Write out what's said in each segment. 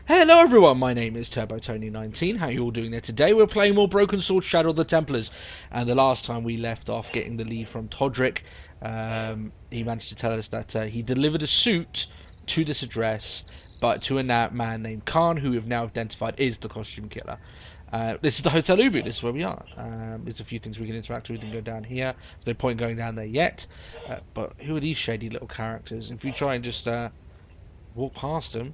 Hello everyone, my name is TurboTony19. How are you all doing there today? We're playing more Broken Sword Shadow of the Templars, and the last time we left off getting the lead from Todrick, he managed to tell us that he delivered a suit to this address, but to a man named Khan, who we've now identified is the costume killer. This is the Hotel Ubu, this is where we are. There's a few things we can interact with and go down here. There's no point going down there yet, but who are these shady little characters? If we try and just walk past them,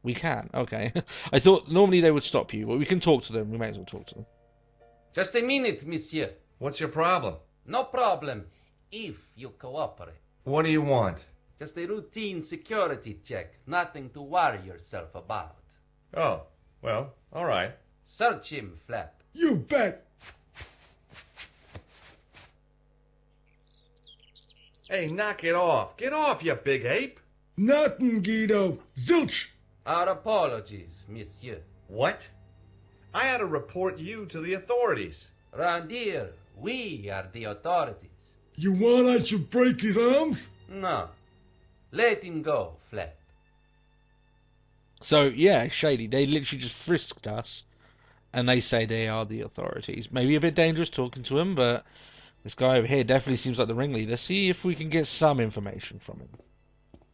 we can, okay. I thought normally they would stop you, but we can talk to them. We may as well talk to them. Just a minute, monsieur. What's your problem? No problem, if you cooperate. What do you want? Just a routine security check. Nothing to worry yourself about. Oh, well, all right. Search him, Flap. You bet. Hey, knock it off. Get off, you big ape. Nothing, Guido. Zilch. Our apologies, monsieur. What? I had to report you to the authorities. Round here, we are the authorities. You want I should break his arms? No. Let him go, Flap. So, yeah, shady. They literally just frisked us, and they say they are the authorities. Maybe a bit dangerous talking to him, but this guy over here definitely seems like the ringleader. See if we can get some information from him.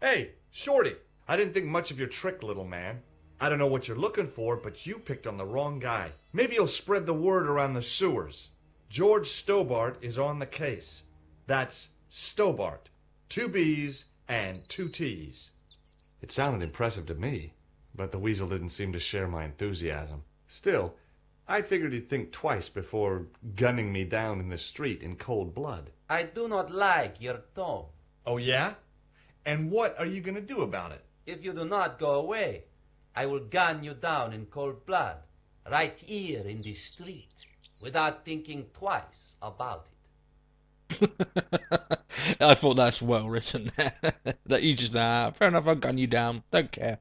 Hey, Shorty. I didn't think much of your trick, little man. I don't know what you're looking for, but you picked on the wrong guy. Maybe you'll spread the word around the sewers. George Stobart is on the case. That's Stobart. 2 B's and 2 T's. It sounded impressive to me, but the weasel didn't seem to share my enthusiasm. Still, I figured he'd think twice before gunning me down in the street in cold blood. I do not like your tone. Oh, yeah? And what are you going to do about it? If you do not go away, I will gun you down in cold blood, right here in the street, without thinking twice about it. I thought that's well written. That you just, fair enough, I'll gun you down. Don't care.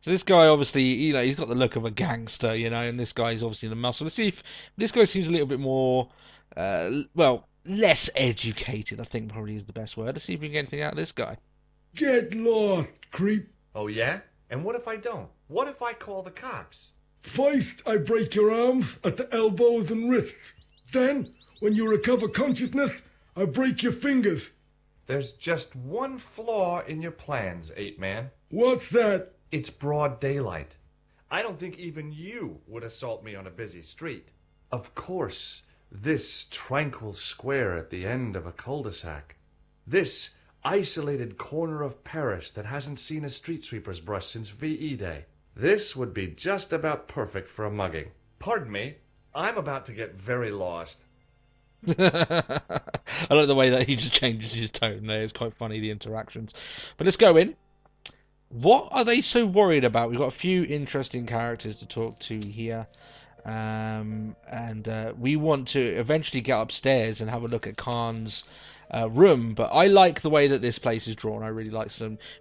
So this guy, obviously, he's got the look of a gangster, and this guy's obviously the muscle. Let's see if this guy seems a little bit more, less educated, I think probably is the best word. Let's see if we can get anything out of this guy. Get lost, creep. Oh, yeah? And what if I don't? What if I call the cops? First, I break your arms at the elbows and wrists. Then, when you recover consciousness, I break your fingers. There's just one flaw in your plans, Ape-Man. What's that? It's broad daylight. I don't think even you would assault me on a busy street. Of course, this tranquil square at the end of a cul-de-sac. This isolated corner of Paris that hasn't seen a street sweeper's brush since VE Day. This would be just about perfect for a mugging. Pardon me, I'm about to get very lost. I like the way that he just changes his tone there. It's quite funny, the interactions. But let's go in. What are they so worried about? We've got a few interesting characters to talk to here. We want to eventually get upstairs and have a look at Khan's room, but I like the way that this place is drawn. I really like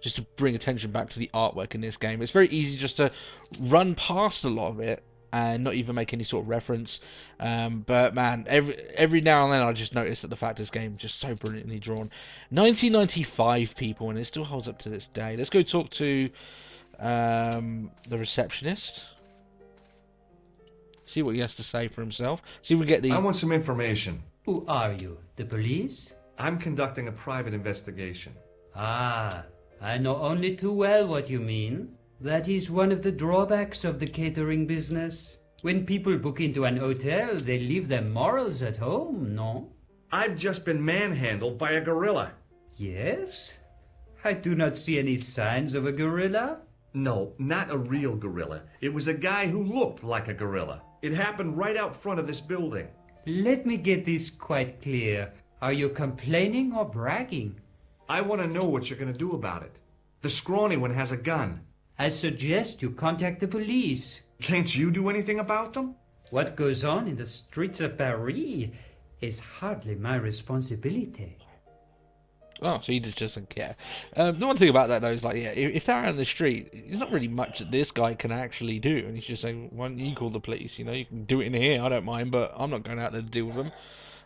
just to bring attention back to the artwork in this game. It's very easy just to run past a lot of it and not even make any sort of reference, but man, every now and then I just notice that the fact this game is just so brilliantly drawn. 1995 people, and it still holds up to this day. Let's go talk to the receptionist, see what he has to say for himself. See if we get the... I want some information. Who are you? The police? I'm conducting a private investigation. Ah, I know only too well what you mean. That is one of the drawbacks of the catering business. When people book into an hotel, they leave their morals at home, no? I've just been manhandled by a gorilla. Yes? I do not see any signs of a gorilla. No, not a real gorilla. It was a guy who looked like a gorilla. It happened right out front of this building. Let me get this quite clear. Are you complaining or bragging? I want to know what you're going to do about it. The scrawny one has a gun. I suggest you contact the police. Can't you do anything about them? What goes on in the streets of Paris is hardly my responsibility. Oh, so he just doesn't care. The one thing about that, though, is like, yeah, if they're out on the street, there's not really much that this guy can actually do. And he's just saying, why don't you call the police? You can do it in here, I don't mind, but I'm not going out there to deal with them.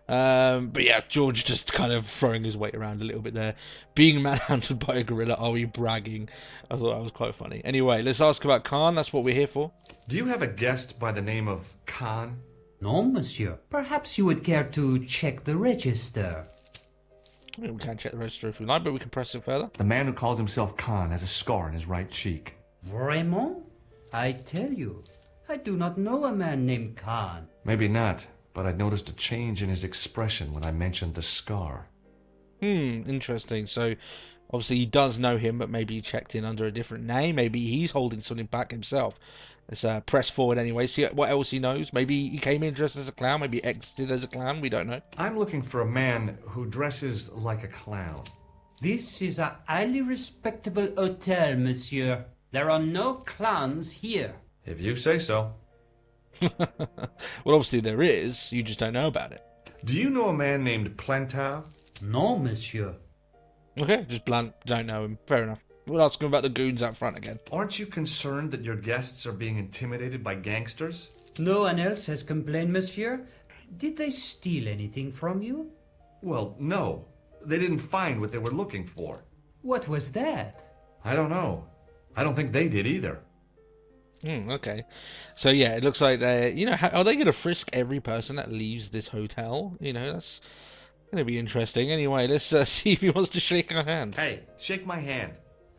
But yeah, George just kind of throwing his weight around a little bit there. Being manhunted by a gorilla, are we bragging? I thought that was quite funny. Anyway, let's ask about Khan, that's what we're here for. Do you have a guest by the name of Khan? No, monsieur. Perhaps you would care to check the register. We can check the register if we like, but we can press it further. The man who calls himself Khan has a scar on his right cheek. Vraiment? I tell you, I do not know a man named Khan. Maybe not, but I noticed a change in his expression when I mentioned the scar. Interesting. So, obviously he does know him, but maybe he checked in under a different name. Maybe he's holding something back himself. Let's press forward anyway, see what else he knows. Maybe he came in dressed as a clown, maybe exited as a clown, we don't know. I'm looking for a man who dresses like a clown. This is a highly respectable hotel, monsieur. There are no clowns here. If you say so. Well, obviously there is, you just don't know about it. Do you know a man named Plantow? No, monsieur. Okay, just blunt, don't know him, fair enough. We'll ask him about the goons out front again. Aren't you concerned that your guests are being intimidated by gangsters? No one else has complained, monsieur. Did they steal anything from you? Well, no. They didn't find what they were looking for. What was that? I don't know. I don't think they did either. Okay. So yeah, it looks like they're, are they going to frisk every person that leaves this hotel? That's going to be interesting. Anyway, let's see if he wants to shake our hand. Hey, shake my hand.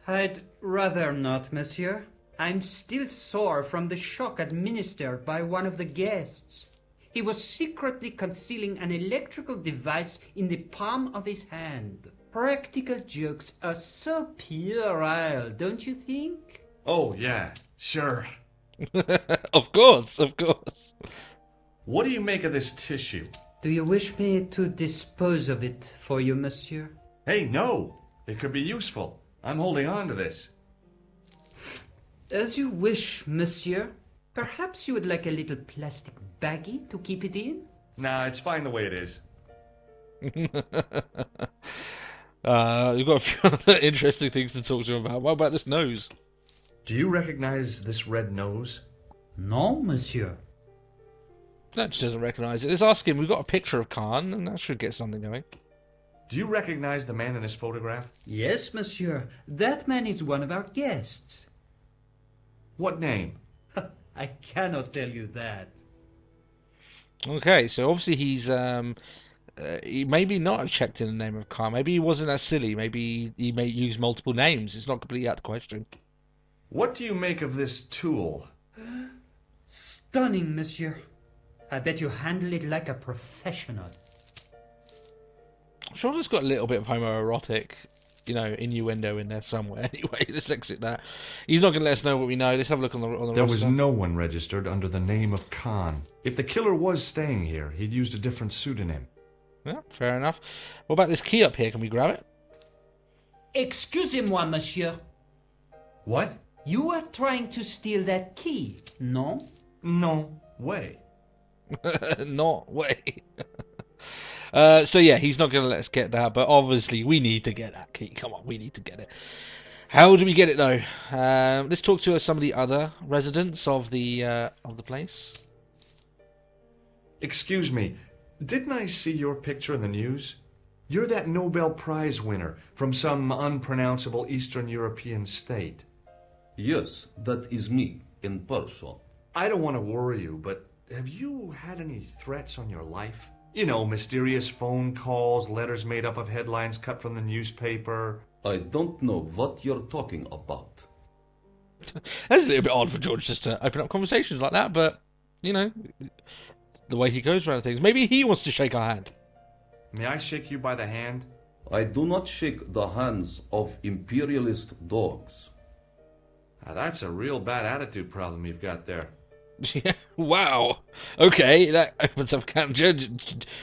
I'd rather not, monsieur. I'm still sore from the shock administered by one of the guests. He was secretly concealing an electrical device in the palm of his hand. Practical jokes are so puerile, don't you think? Oh, yeah, sure. Of course. What do you make of this tissue? Do you wish me to dispose of it for you, monsieur? Hey, no. It could be useful. I'm holding on to this. As you wish, monsieur. Perhaps you would like a little plastic baggie to keep it in? Nah, it's fine the way it is. You've got a few other interesting things to talk to him about. What about this nose? Do you recognize this red nose? No, monsieur. That just doesn't recognise it. Let's ask him. We've got a picture of Khan, and that should get something going. Do you recognize the man in this photograph? Yes, monsieur. That man is one of our guests. What name? I cannot tell you that. Okay, so obviously he's he maybe not have checked in the name of Khan. Maybe he wasn't as silly. Maybe he may use multiple names. It's not completely out of the question. What do you make of this tool? Stunning, monsieur. I bet you handle it like a professional. I'm sure it's got a little bit of homoerotic, innuendo in there somewhere. Anyway, let's exit that. He's not going to let us know what we know. Let's have a look on the There roster. was no one registered under the name of Khan. If the killer was staying here, he'd used a different pseudonym. Yeah, fair enough. What about this key up here? Can we grab it? Excusez-moi, monsieur. What? You are trying to steal that key, no? No way. Not way. So yeah, he's not going to let us get that, but obviously we need to get that key. Come on, we need to get it. How do we get it though? Let's talk to some of the other residents of the place. Excuse me, didn't I see your picture in the news? You're that Nobel Prize winner from some unpronounceable Eastern European state. Yes, that is me, in person. I don't want to worry you, but have you had any threats on your life? Mysterious phone calls, letters made up of headlines cut from the newspaper. I don't know what you're talking about. That's a little bit odd for George just to open up conversations like that, but, the way he goes around things. Maybe he wants to shake our hand. May I shake you by the hand? I do not shake the hands of imperialist dogs. Now, that's a real bad attitude problem you've got there. Yeah, wow. Okay, that opens up can.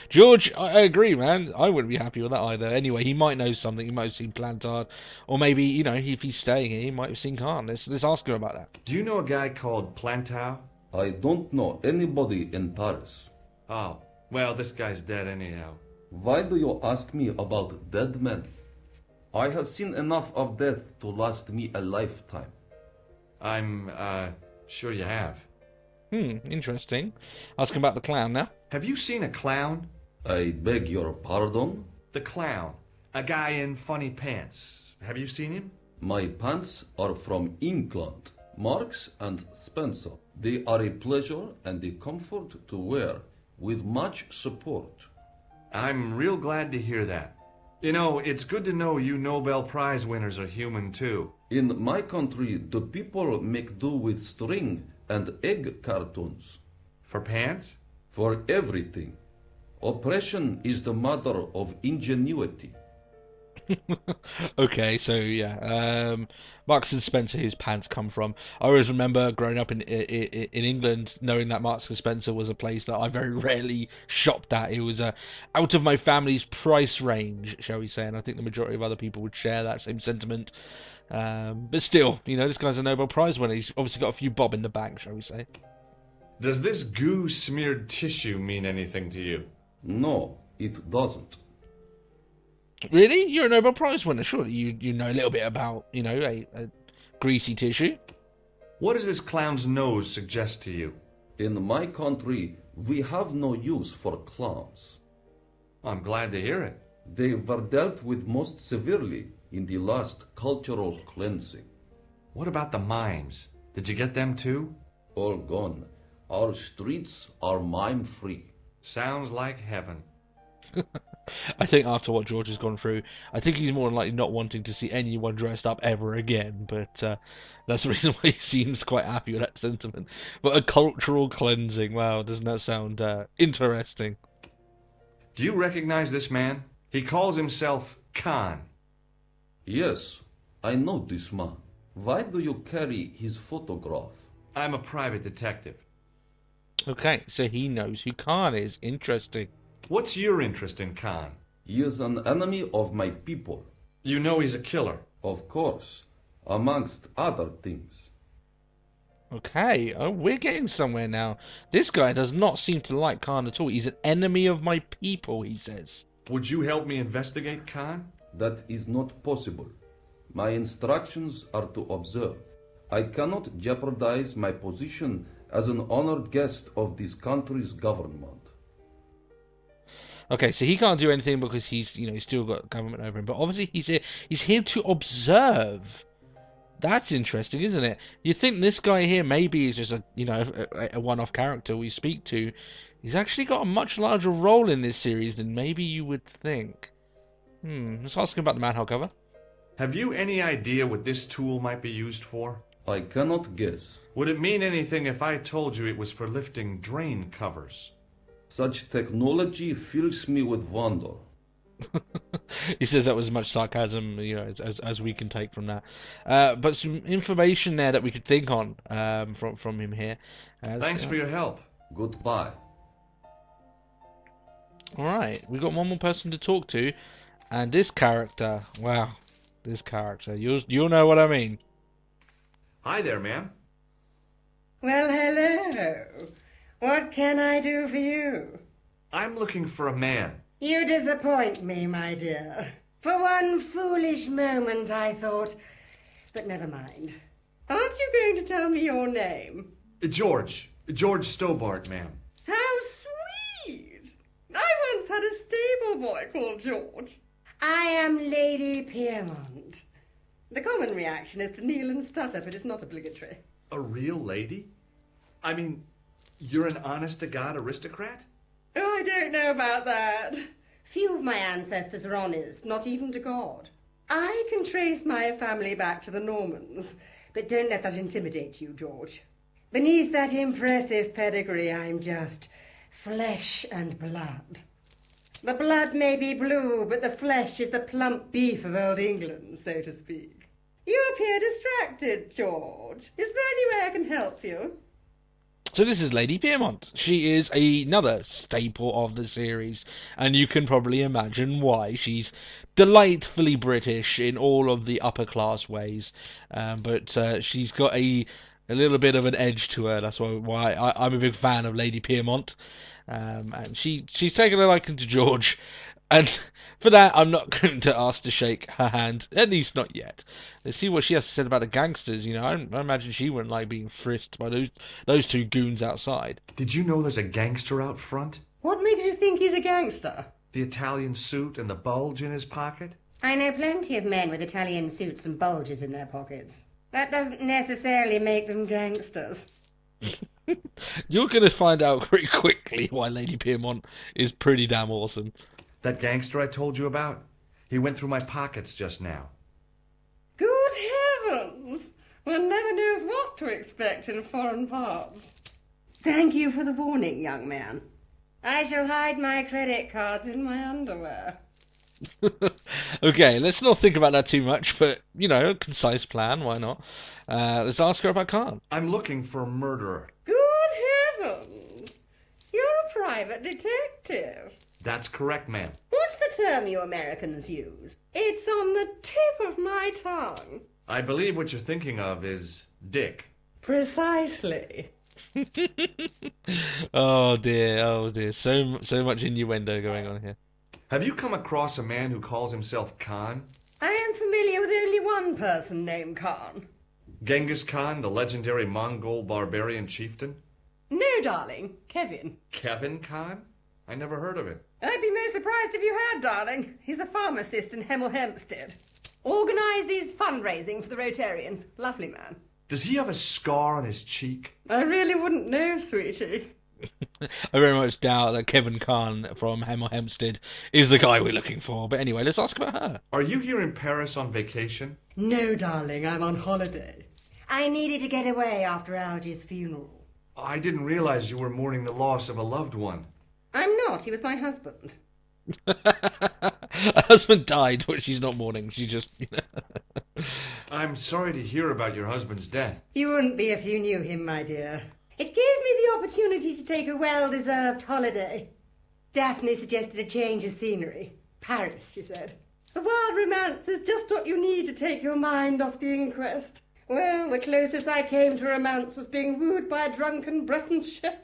George, I agree, man. I wouldn't be happy with that either. Anyway, he might know something. He might have seen Plantard, or maybe if he's staying here, he might have seen Khan. Let's ask him about that. Do you know a guy called Plantow? I don't know anybody in Paris. Oh, well, this guy's dead anyhow. Why do you ask me about dead men? I have seen enough of death to last me a lifetime. I'm, sure you have. Interesting. Ask him about the clown now. Have you seen a clown? I beg your pardon? The clown. A guy in funny pants. Have you seen him? My pants are from England, Marks and Spencer. They are a pleasure and a comfort to wear, with much support. I'm real glad to hear that. You know, it's good to know you Nobel Prize winners are human too. In my country, the people make do with string and egg cartoons. For pants? For everything. Oppression is the mother of ingenuity. Okay, so yeah, Marks and Spencer, his pants come from. I always remember growing up in England, knowing that Marks and Spencer was a place that I very rarely shopped at. It was out of my family's price range, shall we say, and I think the majority of other people would share that same sentiment. But still, you know, this guy's a Nobel Prize winner. He's obviously got a few bob in the bank, shall we say. Does this goo-smeared tissue mean anything to you? No, it doesn't. Really? You're a Nobel Prize winner. Surely you know a little bit about, you know, a greasy tissue. What does this clown's nose suggest to you? In my country, we have no use for clowns. I'm glad to hear it. They were dealt with most severely in the last cultural cleansing. What about the mimes? Did you get them too? All gone. Our streets are mime-free. Sounds like heaven. I think after what George has gone through, I think he's more than likely not wanting to see anyone dressed up ever again, but that's the reason why he seems quite happy with that sentiment. But a cultural cleansing, wow, doesn't that sound interesting? Do you recognize this man? He calls himself Khan. Yes, I know this man. Why do you carry his photograph? I'm a private detective. Okay, so he knows who Khan is. Interesting. What's your interest in Khan? He is an enemy of my people. You know he's a killer. Of course, amongst other things. Okay, oh, we're getting somewhere now. This guy does not seem to like Khan at all. He's an enemy of my people, he says. Would you help me investigate Khan? That is not possible. My instructions are to observe. I cannot jeopardize my position as an honored guest of this country's government. Okay, so he can't do anything because he's still got government over him. But obviously he's here to observe. That's interesting, isn't it? You think this guy here maybe is just a one-off character we speak to. He's actually got a much larger role in this series than maybe you would think. Let's ask him about the manhole cover. Have you any idea what this tool might be used for? I cannot guess. Would it mean anything if I told you it was for lifting drain covers? Such technology fills me with wonder. He says that with as much sarcasm, as we can take from that. But some information there that we could think on from him here. Thanks for your help. Goodbye. All right, we've got one more person to talk to, and this character. Wow, this character. You'll know what I mean. Hi there, ma'am. Well, hello. What can I do for you? I'm looking for a man. You disappoint me, my dear. For one foolish moment I thought... But never mind. Aren't you going to tell me your name? George Stobart, ma'am. How sweet! I once had a stable boy called George. I am Lady Piermont. The common reaction is to kneel and stutter, but it's not obligatory. A real lady? I mean, you're an honest-to-God aristocrat? Oh, I don't know about that. Few of my ancestors are honest, not even to God. I can trace my family back to the Normans, but don't let that intimidate you, George. Beneath that impressive pedigree, I'm just flesh and blood. The blood may be blue, but the flesh is the plump beef of old England, so to speak. You appear distracted, George. Is there any way I can help you? So this is Lady Piermont. She is another staple of the series, and you can probably imagine why. She's delightfully British in all of the upper class ways, but she's got a little bit of an edge to her. That's why I'm a big fan of Lady Piermont, and she's taken a liking to George, and for that I'm not going to ask to shake her hand, at least not yet. Let's see what she has to say about the gangsters. I imagine she wouldn't like being frisked by those two goons outside. Did you know there's a gangster out front? What makes you think he's a gangster? The Italian suit and the bulge in his pocket? I know plenty of men with Italian suits and bulges in their pockets. That doesn't necessarily make them gangsters. You're going to find out very quickly why Lady Piermont is pretty damn awesome. That gangster I told you about? He went through my pockets just now. Good heavens! One never knows what to expect in foreign parts. Thank you for the warning, young man. I shall hide my credit cards in my underwear. Okay, let's not think about that too much, but, you know, a concise plan, why not? Let's ask her about Khan. I'm looking for a murderer. Good heavens! You're a private detective. That's correct, ma'am. What's the term you Americans use? It's on the tip of my tongue. I believe what you're thinking of is Dick. Precisely. Oh dear, so much innuendo going on here. Have you come across a man who calls himself Khan? I am familiar with only one person named Khan. Genghis Khan, the legendary Mongol barbarian chieftain? No, darling, Kevin. Kevin Khan? I never heard of him. I'd be most surprised if you had, darling. He's a pharmacist in Hemel Hempstead. Organises fundraising for the Rotarians. Lovely man. Does he have a scar on his cheek? I really wouldn't know, sweetie. I very much doubt that Kevin Khan from Hemel Hempstead is the guy we're looking for. But anyway, let's ask about her. Are you here in Paris on vacation? No, darling, I'm on holiday. I needed to get away after Algy's funeral. I didn't realize you were mourning the loss of a loved one. I'm not. He was my husband. Her husband died, but she's not mourning. She just... I'm sorry to hear about your husband's death. You wouldn't be if you knew him, my dear. It gave me the opportunity to take a well-deserved holiday. Daphne suggested a change of scenery. Paris, she said. A wild romance is just what you need to take your mind off the inquest. Well, the closest I came to romance was being wooed by a drunken Breton chef.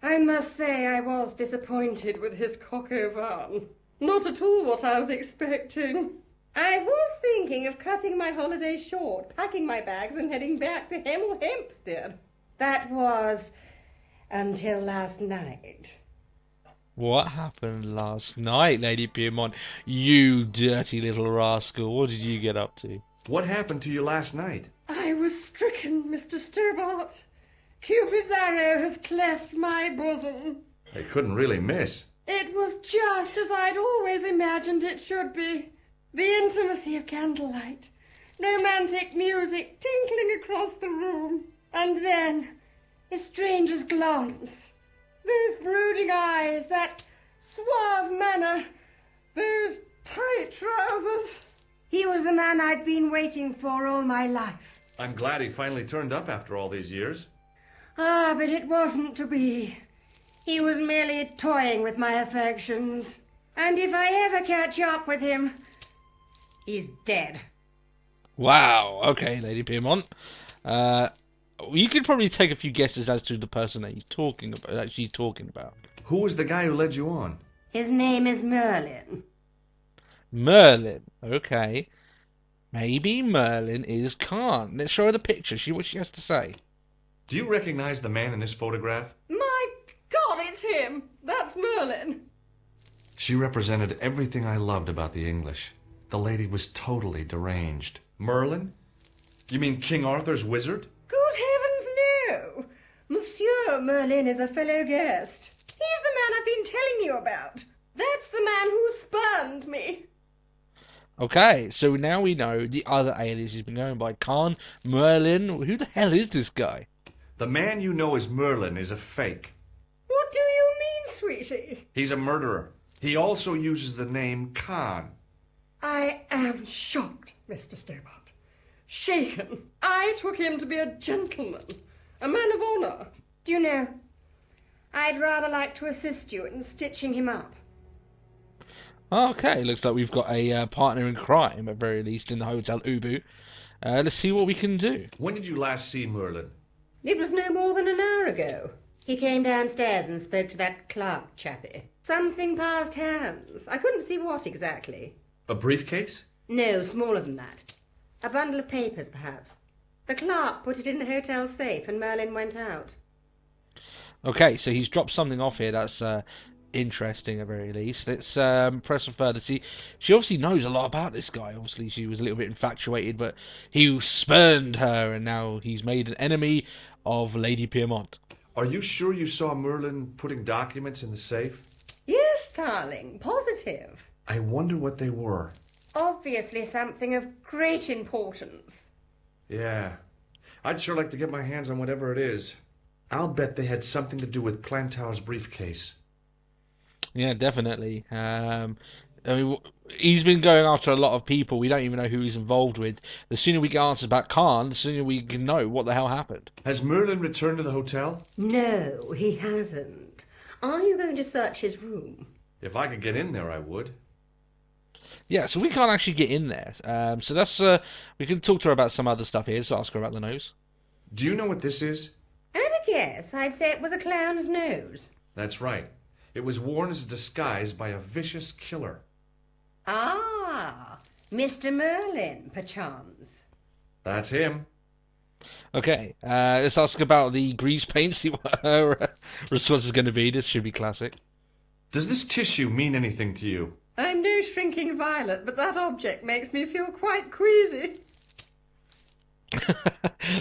I must say I was disappointed with his coq au vin. Not at all what I was expecting. I was thinking of cutting my holiday short, packing my bags and heading back to Hemel Hempstead. That was until last night. What happened last night, Lady Piermont? You dirty little rascal. What did you get up to? What happened to you last night? I was stricken, Mr. Stobart. Cupid's arrow has cleft my bosom. They couldn't really miss. It was just as I'd always imagined it should be. The intimacy of candlelight, romantic music tinkling across the room, and then a stranger's glance. Those brooding eyes, that suave manner, those tight trousers. He was the man I'd been waiting for all my life. I'm glad he finally turned up after all these years. Ah, but it wasn't to be. He was merely toying with my affections. And if I ever catch up with him, he's dead. Wow. Okay, Lady Piermont. You could probably take a few guesses as to the person that she's talking about. Who was the guy who led you on? His name is Merlin. Merlin. Okay. Maybe Merlin is Khan. Let's show her the picture. See what she has to say. Do you recognize the man in this photograph? My God, it's him! That's Merlin! She represented everything I loved about the English. The lady was totally deranged. Merlin? You mean King Arthur's wizard? Good heavens, no! Monsieur Merlin is a fellow guest. He's the man I've been telling you about. That's the man who spurned me. Okay, so now we know the other alias he's been going by. Khan, Merlin. Who the hell is this guy? The man you know as Merlin is a fake. What do you mean, sweetie? He's a murderer. He also uses the name Khan. I am shocked, Mr. Stobart. Shaken. I took him to be a gentleman, a man of honour. Do you know, I'd rather like to assist you in stitching him up. Okay, looks like we've got a partner in crime, at very least, in the Hotel Ubu. Let's see what we can do. When did you last see Merlin? It was no more than an hour ago. He came downstairs and spoke to that clerk chappie. Something passed hands. I couldn't see what exactly. A briefcase? No, smaller than that. A bundle of papers, perhaps. The clerk put it in the hotel safe and Merlin went out. Okay, so he's dropped something off here that's interesting at very least. Let's press on further. See, she obviously knows a lot about this guy. Obviously, she was a little bit infatuated, but he spurned her, and now he's made an enemy of Lady Piermont. Are you sure you saw Merlin putting documents in the safe? Yes, darling, positive. I wonder what they were. Obviously something of great importance. Yeah. I'd sure like to get my hands on whatever it is. I'll bet they had something to do with Plantow's briefcase. Yeah, definitely. I mean, he's been going after a lot of people. We don't even know who he's involved with. The sooner we get answers about Khan, the sooner we can know what the hell happened. Has Merlin returned to the hotel? No, he hasn't. Are you going to search his room? If I could get in there, I would. Yeah, so we can't actually get in there. So that's we can talk to her about some other stuff here. So ask her about the nose. Do you know what this is? At a guess, I'd say it was a clown's nose. That's right. It was worn as a disguise by a vicious killer. Ah, Mr. Merlin, perchance. That's him. Okay, let's ask about the grease paint. See what her response is going to be. This should be classic. Does this tissue mean anything to you? I'm no shrinking violet, but that object makes me feel quite queasy.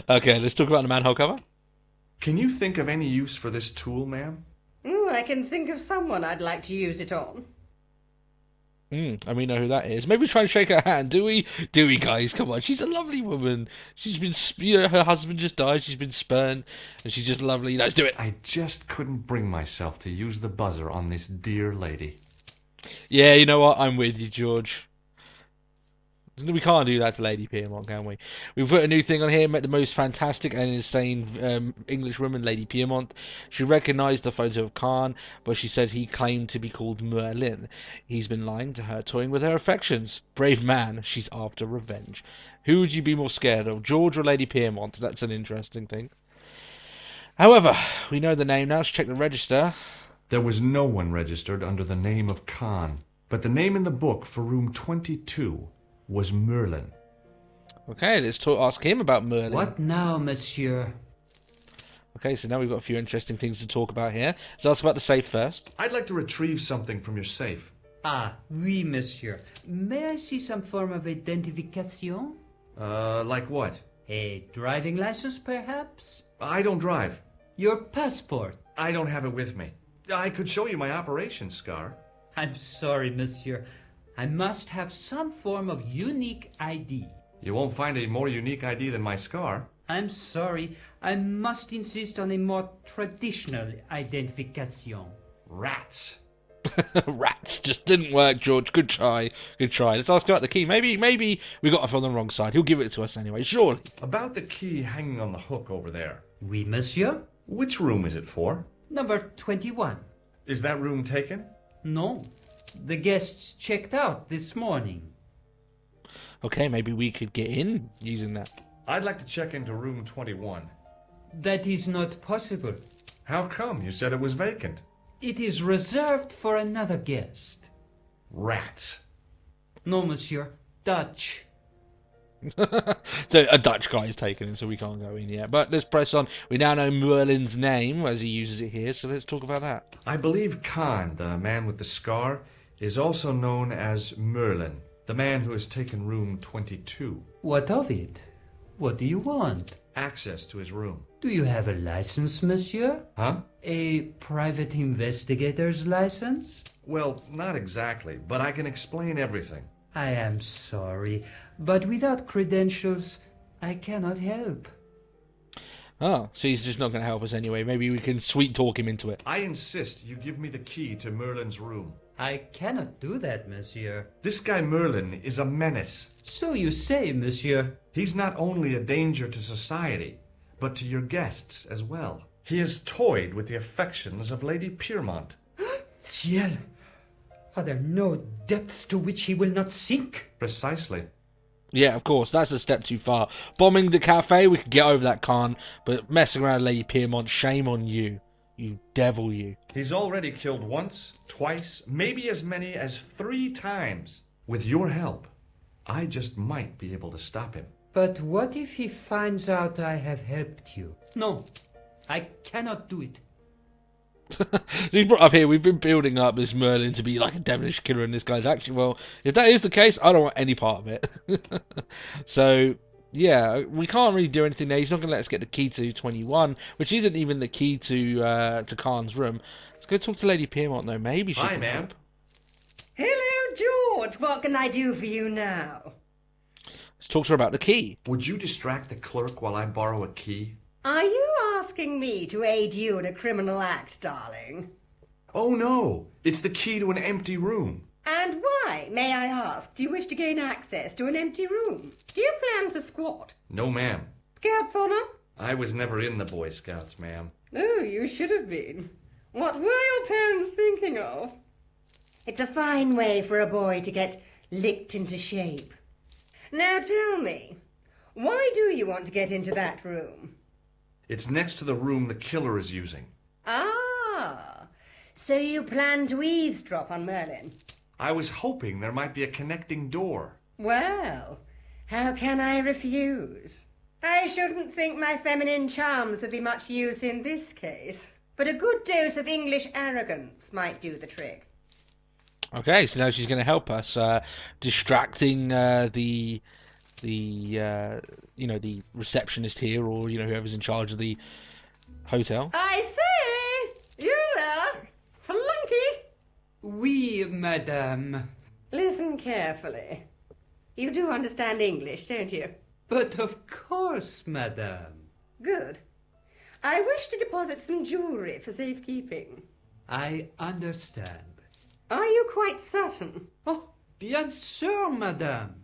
Okay, let's talk about the manhole cover. Can you think of any use for this tool, ma'am? I can think of someone I'd like to use it on. And we know who that is. Maybe try and shake her hand. Do we? Do we, guys? Come on. She's a lovely woman. She's been, her husband just died. She's been spurned, and she's just lovely. Let's do it. I just couldn't bring myself to use the buzzer on this dear lady. Yeah, you know what? I'm with you, George. We can't do that to Lady Piermont, can we? We've put a new thing on here. Met the most fantastic and insane English woman, Lady Piermont. She recognised the photo of Khan, but she said he claimed to be called Merlin. He's been lying to her, toying with her affections. Brave man, she's after revenge. Who would you be more scared of, George or Lady Piermont? That's an interesting thing. However, we know the name now. Let's check the register. There was no one registered under the name of Khan, but the name in the book for room 22 was Merlin. Okay, let's ask him about Merlin. What now, monsieur? Okay, so now we've got a few interesting things to talk about here. Let's ask about the safe first. I'd like to retrieve something from your safe. Ah, oui, monsieur. May I see some form of identification? Like what? A driving license, perhaps? I don't drive. Your passport? I don't have it with me. I could show you my operation scar. I'm sorry, monsieur. I must have some form of unique ID. You won't find a more unique ID than my scar. I'm sorry. I must insist on a more traditional identification. Rats. Rats just didn't work, George. Good try. Good try. Let's ask about the key. Maybe we got off on the wrong side. He'll give it to us anyway, surely. About the key hanging on the hook over there. Oui, monsieur. Which room is it for? Number 21. Is that room taken? No. The guests checked out this morning. Okay, maybe we could get in using that. I'd like to check into room 21. That is not possible. How come? You said it was vacant. It is reserved for another guest. Rats. No, monsieur. Dutch. So a Dutch guy is taken in, so we can't go in yet. But let's press on. We now know Merlin's name, as he uses it here, so let's talk about that. I believe Khan, the man with the scar, is also known as Merlin, the man who has taken room 22. What of it? What do you want? Access to his room. Do you have a license, monsieur? Huh? A private investigator's license? Well, not exactly, but I can explain everything. I am sorry, but without credentials, I cannot help. Oh, so he's just not going to help us anyway. Maybe we can sweet talk him into it. I insist you give me the key to Merlin's room. I cannot do that, monsieur. This guy Merlin is a menace. So you say, monsieur. He's not only a danger to society, but to your guests as well. He has toyed with the affections of Lady Piermont. Ciel! Are there no depths to which he will not sink? Precisely. Yeah, of course, that's a step too far. Bombing the cafe, we could get over that, Khan, but messing around Lady Piermont, shame on you. You devil, you. He's already killed once, twice, maybe as many as 3 times. With your help, I just might be able to stop him. But what if he finds out I have helped you? No, I cannot do it. So he's brought up here, we've been building up this Merlin to be like a devilish killer, and this guy's actually, well, if that is the case, I don't want any part of it. So, yeah, we can't really do anything there. He's not going to let us get the key to 21, which isn't even the key to Khan's room. Let's go talk to Lady Piermont, though. Maybe she Hi, can ma'am. help. Hello, George. What can I do for you now? Let's talk to her about the key. Would you distract the clerk while I borrow a key? Are you asking me to aid you in a criminal act, darling? Oh, no. It's the key to an empty room. And why, may I ask, do you wish to gain access to an empty room? Do you plan to squat? No, ma'am. Scouts honor? I was never in the Boy Scouts, ma'am. Oh, you should have been. What were your parents thinking of? It's a fine way for a boy to get licked into shape. Now tell me, why do you want to get into that room? It's next to the room the killer is using. Ah, so you plan to eavesdrop on Merlin? I was hoping there might be a connecting door. Well, how can I refuse? I shouldn't think my feminine charms would be much use in this case, but a good dose of English arrogance might do the trick. Okay, so now she's going to help us, distracting the receptionist here, or whoever's in charge of the hotel. I say, you there, flunky. Oui, madame. Listen carefully. You do understand English, don't you? But of course, madame. Good. I wish to deposit some jewellery for safekeeping. I understand. Are you quite certain? Oh, bien sûr, madame.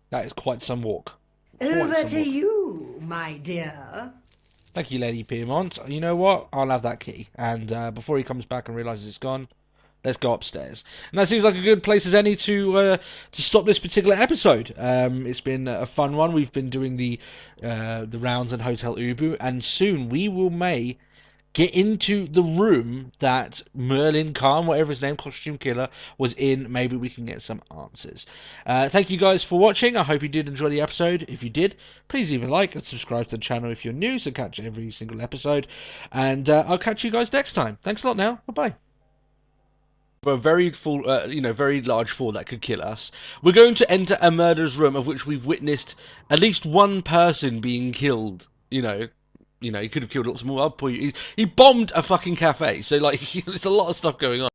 That is quite some walk. Over to you, my dear. Thank you, Lady Piermont. You know what? I'll have that key. And before he comes back and realises it's gone, let's go upstairs. And that seems like a good place as any to stop this particular episode. It's been a fun one. We've been doing the rounds in Hotel Ubu, and soon we may get into the room that Merlin Khan, whatever his name, costume killer, was in. Maybe we can get some answers. Thank you guys for watching. I hope you did enjoy the episode. If you did, please leave a like and subscribe to the channel if you're new, so catch every single episode. And I'll catch you guys next time. Thanks a lot now. Bye-bye. A very full, very large fall that could kill us. We're going to enter a murderer's room of which we've witnessed at least one person being killed. He could have killed lots more. He bombed a fucking cafe. So, like, there's a lot of stuff going on.